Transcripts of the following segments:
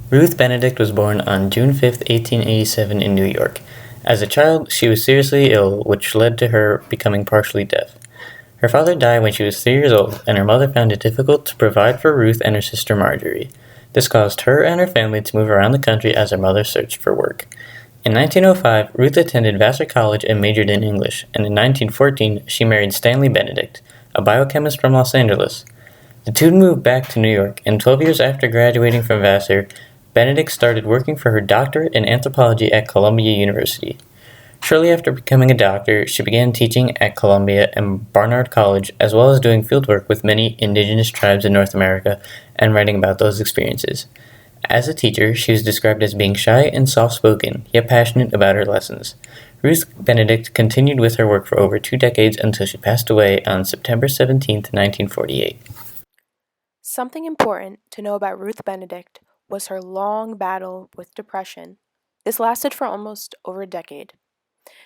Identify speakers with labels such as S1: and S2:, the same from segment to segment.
S1: Ruth Benedict was born on June 5, 1887 in New York. As a child, she was seriously ill, which led to her becoming partially deaf. Her father died when she was 3 years old, and her mother found it difficult to provide for Ruth and her sister Marjorie. This caused her and her family to move around the country as her mother searched for work. In 1905, Ruth attended Vassar College and majored in English, and in 1914 she married Stanley Benedict, a biochemist from Los Angeles. The two moved back to New York, and 12 years after graduating from Vassar, Benedict started working for her doctorate in anthropology at Columbia University. Shortly after becoming a doctor, she began teaching at Columbia and Barnard College, as well as doing fieldwork with many indigenous tribes in North America and writing about those experiences. As a teacher, she was described as being shy and soft-spoken, yet passionate about her lessons. Ruth Benedict continued with her work for over 2 decades until she passed away on September 17, 1948.
S2: Something important to know about Ruth Benedict was her long battle with depression. This lasted for almost over a decade.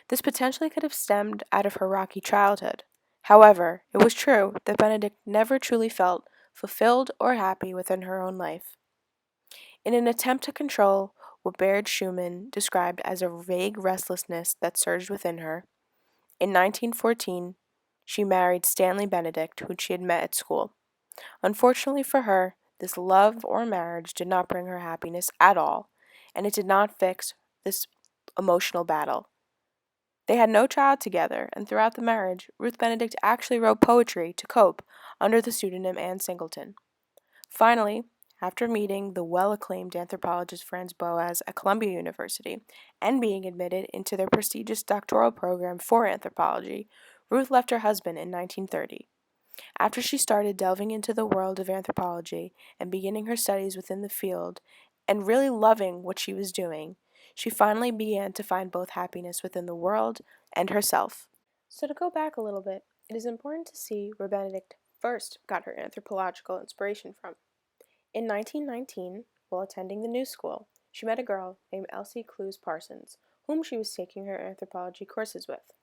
S2: This potentially could have stemmed out of her rocky childhood. However, it was true that Benedict never truly felt fulfilled or happy within her own life. In an attempt to control what Baird Schumann described as a vague restlessness that surged within her, in 1914, she married Stanley Benedict, whom she had met at school. Unfortunately for her, this love or marriage did not bring her happiness at all, and it did not fix this emotional battle. They had no child together, and throughout the marriage, Ruth Benedict actually wrote poetry to cope under the pseudonym Anne Singleton. Finally, after meeting the well-acclaimed anthropologist Franz Boas at Columbia University and being admitted into their prestigious doctoral program for anthropology, Ruth left her husband in 1930. After she started delving into the world of anthropology and beginning her studies within the field and really loving what she was doing, she finally began to find both happiness within the world and herself. So, to go back a little bit, it is important to see where Benedict first got her anthropological inspiration from. In 1919, while attending the New School, she met a girl named Elsie Clews Parsons, whom she was taking her anthropology courses with.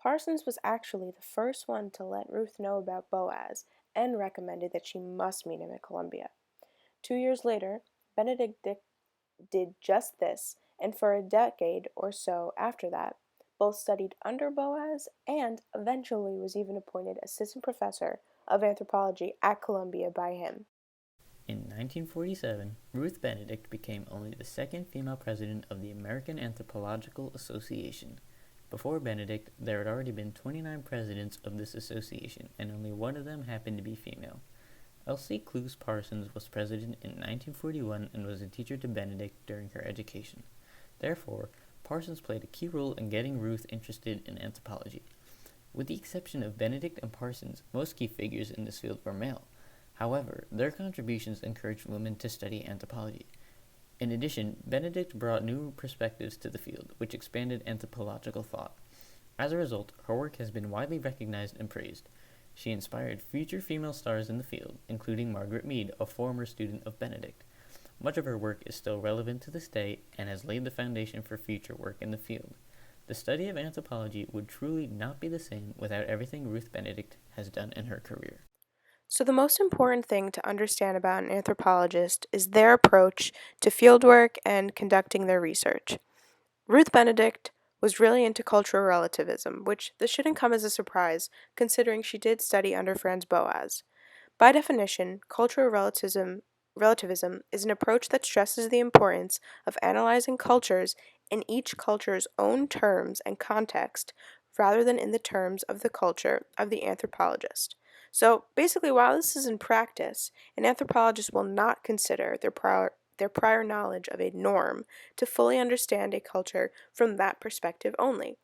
S2: Parsons was actually the first one to let Ruth know about Boaz and recommended that she must meet him at Columbia. 2 years later, Benedict did just this, and for a decade or so after that, both studied under Boaz and eventually was even appointed assistant professor of anthropology at Columbia by him.
S1: In 1947, Ruth Benedict became only the second female president of the American Anthropological Association. Before Benedict, there had already been 29 presidents of this association, and only one of them happened to be female. Elsie Clews Parsons was president in 1941 and was a teacher to Benedict during her education. Therefore, Parsons played a key role in getting Ruth interested in anthropology. With the exception of Benedict and Parsons, most key figures in this field were male. However, their contributions encouraged women to study anthropology. In addition, Benedict brought new perspectives to the field, which expanded anthropological thought. As a result, her work has been widely recognized and praised. She inspired future female stars in the field, including Margaret Mead, a former student of Benedict. Much of her work is still relevant to this day and has laid the foundation for future work in the field. The study of anthropology would truly not be the same without everything Ruth Benedict has done in her career.
S2: So, the most important thing to understand about an anthropologist is their approach to fieldwork and conducting their research. Ruth Benedict was really into cultural relativism, which this shouldn't come as a surprise considering she did study under Franz Boas. By definition, relativism is an approach that stresses the importance of analyzing cultures in each culture's own terms and context rather than in the terms of the culture of the anthropologist. So basically, while this is in practice, an anthropologist will not consider their prior knowledge of a norm to fully understand a culture from that perspective only.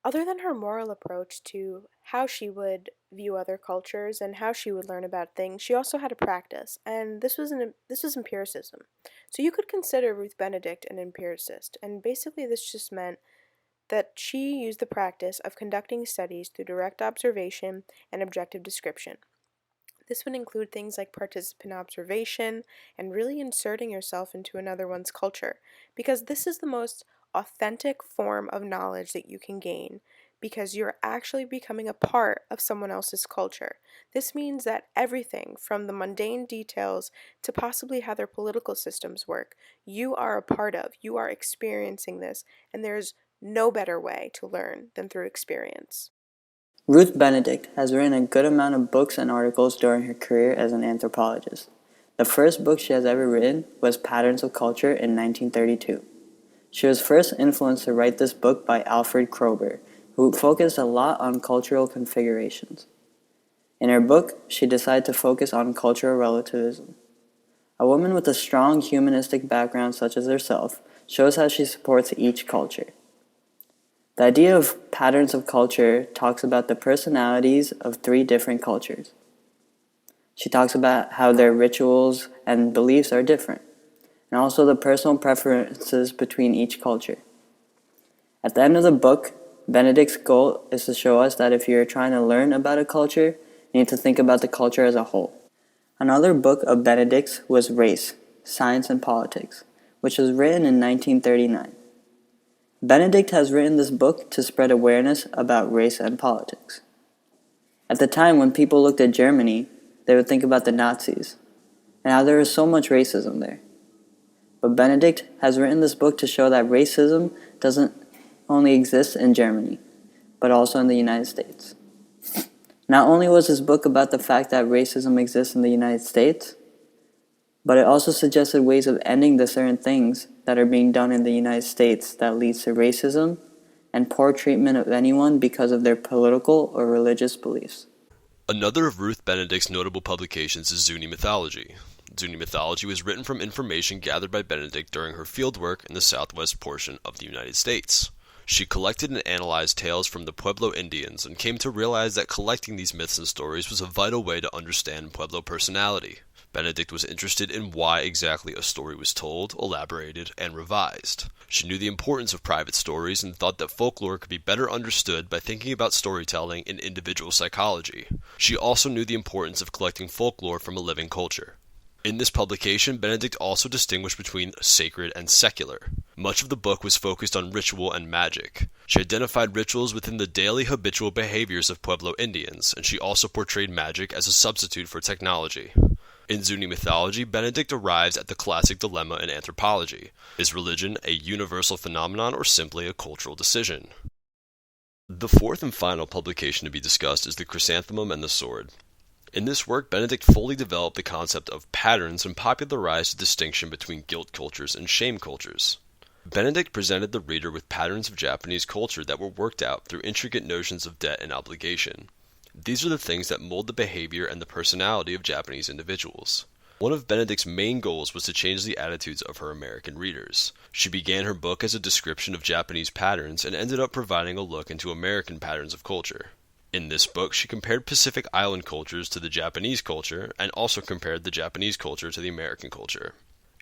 S2: Other than her moral approach to how she would view other cultures and how she would learn about things, she also had a practice, and this was empiricism. So you could consider Ruth Benedict an empiricist, and basically this just meant that she used the practice of conducting studies through direct observation and objective description. This would include things like participant observation and really inserting yourself into another one's culture, because this is the most authentic form of knowledge that you can gain, because you're actually becoming a part of someone else's culture. This means that everything from the mundane details to possibly how their political systems work, you are a part of. You are experiencing this, and there's no better way to learn than through experience.
S3: Ruth Benedict has written a good amount of books and articles during her career as an anthropologist. The first book she has ever written was Patterns of Culture in 1932. She was first influenced to write this book by Alfred Kroeber, who focused a lot on cultural configurations. In her book, she decided to focus on cultural relativism. A woman with a strong humanistic background such as herself shows how she supports each culture. The idea of patterns of culture talks about the personalities of 3 different cultures. She talks about how their rituals and beliefs are different, and also the personal preferences between each culture. At the end of the book, Benedict's goal is to show us that if you're trying to learn about a culture, you need to think about the culture as a whole. Another book of Benedict's was Race, Science and Politics, which was written in 1939. Benedict has written this book to spread awareness about race and politics. At the time when people looked at Germany, they would think about the Nazis, and how there was so much racism there. But Benedict has written this book to show that racism doesn't only exist in Germany, but also in the United States. Not only was this book about the fact that racism exists in the United States, but it also suggested ways of ending the certain things that are being done in the United States that leads to racism and poor treatment of anyone because of their political or religious beliefs.
S4: Another of Ruth Benedict's notable publications is Zuni mythology. Zuni mythology was written from information gathered by Benedict during her fieldwork in the southwest portion of the United States. She collected and analyzed tales from the Pueblo Indians and came to realize that collecting these myths and stories was a vital way to understand Pueblo personality. Benedict was interested in why exactly a story was told, elaborated, and revised. She knew the importance of private stories and thought that folklore could be better understood by thinking about storytelling in individual psychology. She also knew the importance of collecting folklore from a living culture. In this publication, Benedict also distinguished between sacred and secular. Much of the book was focused on ritual and magic. She identified rituals within the daily habitual behaviors of Pueblo Indians, and she also portrayed magic as a substitute for technology. In Zuni mythology, Benedict arrives at the classic dilemma in anthropology. Is religion a universal phenomenon or simply a cultural decision? The fourth and final publication to be discussed is The Chrysanthemum and the Sword. In this work, Benedict fully developed the concept of patterns and popularized the distinction between guilt cultures and shame cultures. Benedict presented the reader with patterns of Japanese culture that were worked out through intricate notions of debt and obligation. These are the things that mold the behavior and the personality of Japanese individuals. One of Benedict's main goals was to change the attitudes of her American readers. She began her book as a description of Japanese patterns and ended up providing a look into American patterns of culture. In this book, she compared Pacific Island cultures to the Japanese culture and also compared the Japanese culture to the American culture.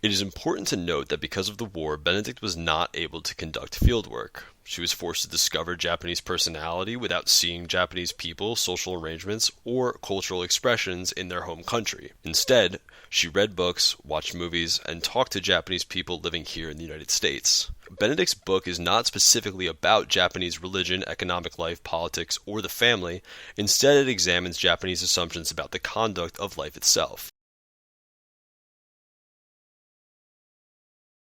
S4: It is important to note that because of the war, Benedict was not able to conduct fieldwork. She was forced to discover Japanese personality without seeing Japanese people, social arrangements, or cultural expressions in their home country. Instead, she read books, watched movies, and talked to Japanese people living here in the United States. Benedict's book is not specifically about Japanese religion, economic life, politics, or the family. Instead, it examines Japanese assumptions about the conduct of life itself.